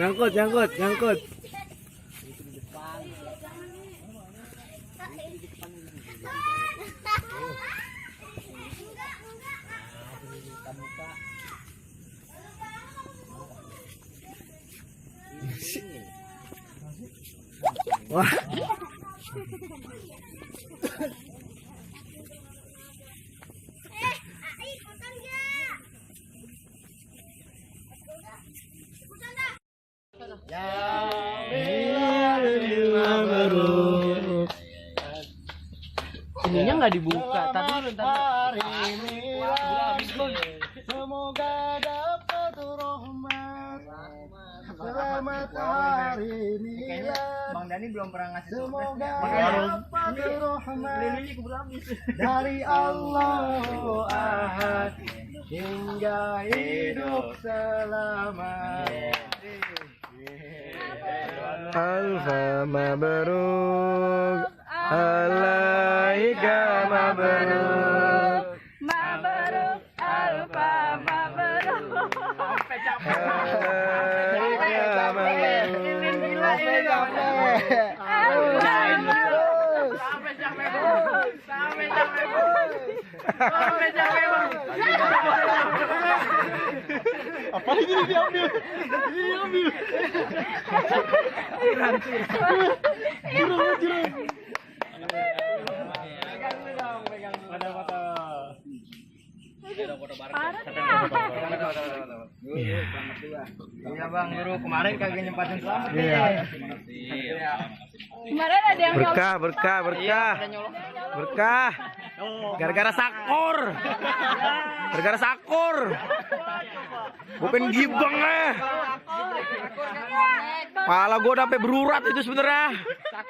Nyangkut, nyangkut, nyangkut. Wah. Ininya nggak dibuka, tadi Semoga dapat rahmat. Selamat hari milad. Bang Dani belum pernah ngasih. Semoga dapat rahmat dari Allah Ahad hingga hidup selamanya. Alfa mabruk alaika mabruk Mabruk alfa mabruk. alaika apa ini diambil? Diambil. Jurang. Pegang foto. Iya Bang Guru, kemarin kagak nyempatin selamat. Iya. Kemarin ada yang Berkah. Gara-gara sakur. Bukan gibang Pala gua udah sampai berurat itu sebenarnya.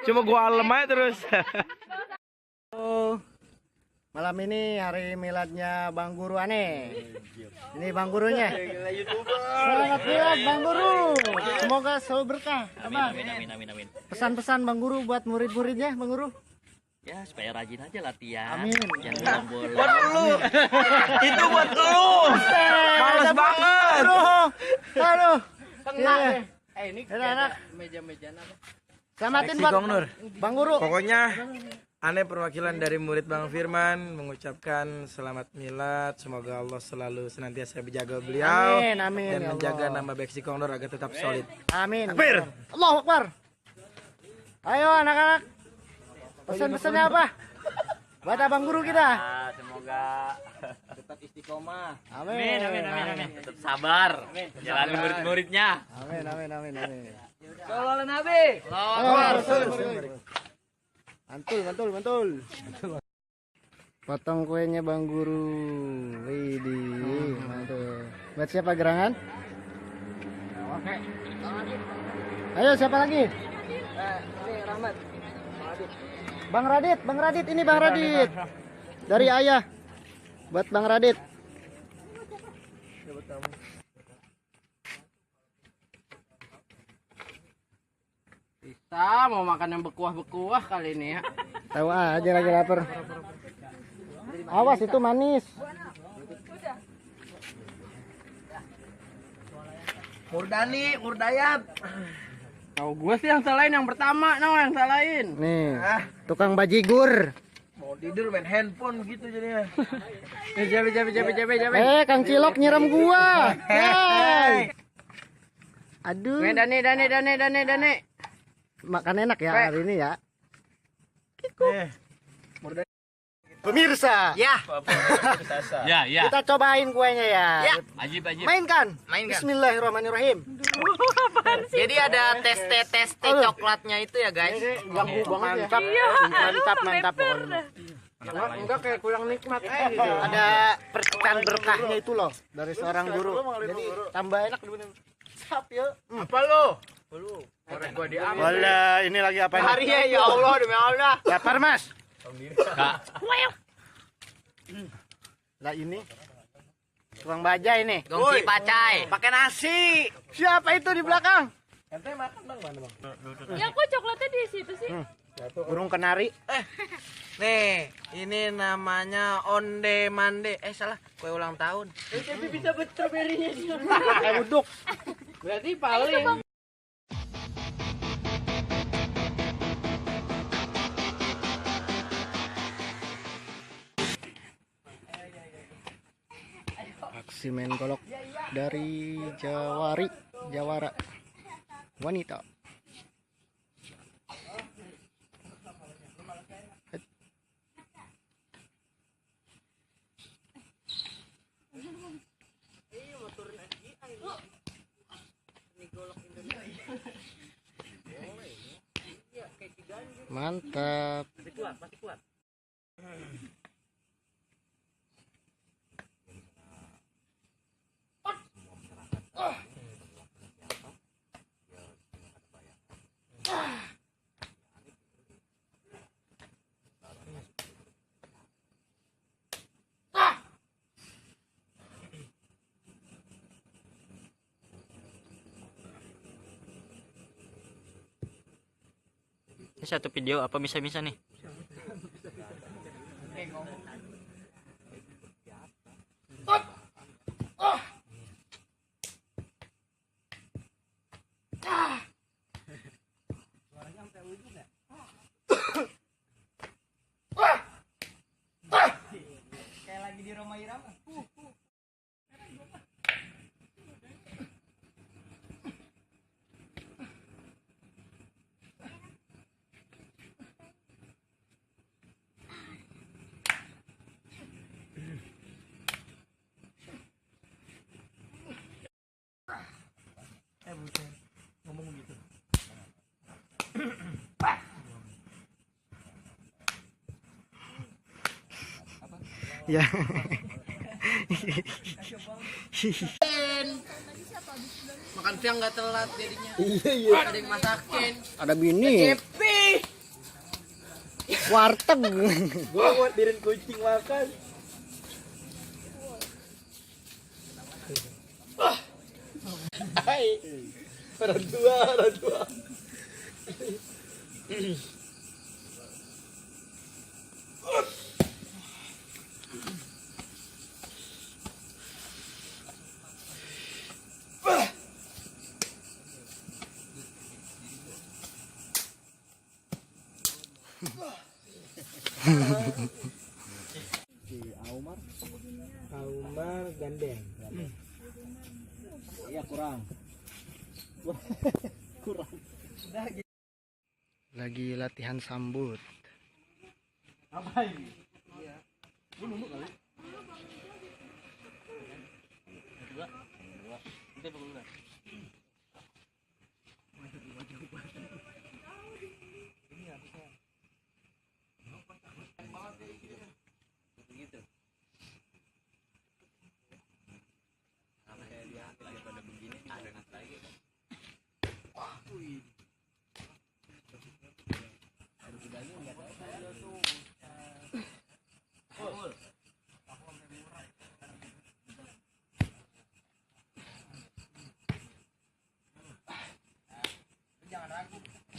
Cuma gua alem aja terus. Malam ini hari miladnya Bang Guru Ane. Ini Bang Gurunya. Selamat milad Bang Guru. Semoga selalu berkah. Amin. Pesan-pesan Bang Guru buat murid-muridnya Bang Guru. Ya supaya rajin aja latihan. Amin. Jangan bola. Buat lu. Itu buat lu. Males banget. Aduh. Tenang. Ini Anak. meja-meja apa? Selamatin buat Bang Guru. Pokoknya Ane perwakilan dari murid Bang Firman mengucapkan selamat milad. Semoga Allah selalu senantiasa menjaga beliau. Amin. Dan menjaga nama Beksi Kondor agar tetap solid. Amin. Takbir. Allahu Akbar. Ayo anak-anak. Pesan-pesannya apa? Buat Abang Guru kita. Semoga tetap istiqomah. Amin. Tetap sabar. Jalan murid-muridnya. Amin. Sallallahu alaihi Nabi. Mantul. Potong kuenya Bang Guru. Widih, mantul. Buat siapa gerangan? Ayo siapa lagi? Ini Rahmat. Bang Radit ini Bang Radit. Dari ayah. Buat Bang Radit. Kita mau makan yang berkuah-berkuah kali ini ya. Tahu aja lagi lapar. Awas itu manis. Murdayat. Tahu gue sih yang salahin yang pertama, yang salahin. Nih, tukang bajigur. Mau tidur main handphone gitu jadinya. Jabe. Kang Cilok nyiram gua. Hey. Aduh. Dane. Makan enak ya hari ini ya. Pemirsa. Ya. Kita cobain kuenya ya. Ajib. Mainkan. Bismillahirrahmanirrahim. Jadi ada tes coklatnya itu ya guys. Ganggu banget ya. Mantap pokoknya. Enggak kayak kurang nikmat gitu. Ada percikan berkahnya itu loh dari seorang guru. Jadi tambah enak dibanding sap ya. Apa lo? Orang gua diambil. Wala, ini lagi apa ini? Hari ya Allah demi Allah. Lapar Mas. Kak. Lah ini tukang baja ini. Gongsi pacai. Pakai nasi. Siapa itu di belakang? Ente makan Bang, mana Bang? Ya kok coklatnya di situ sih? Burung kenari. Nih, ini namanya onde mande. Salah, kue ulang tahun. Tapi bisa bet stroberinya. Pakai uduk. Berarti paling masih main golok dari Jawara wanita. Mantap. Ini satu video apa bisa-bisa nih? Kayak lagi di Roma Irama. Bukan ngomong gitu. Ya. Makan siang nggak telat jadinya. Iya. Ada yang masakin. Ada bini. Cepi. Warteg. Gua buat dirin kucing makan. Hai. Orang tua. Aumar gandeng. Iya kurang. Lagi latihan sambut. Apa ini?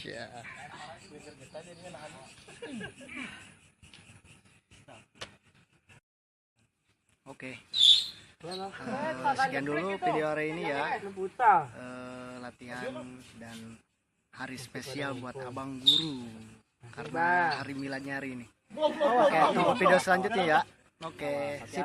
Ya. Oke. Sekian dulu video hari ini ya. Latihan dan hari spesial buat abang guru karena hari miladnya hari ini. Oke, tunggu video selanjutnya ya. Oke, sip.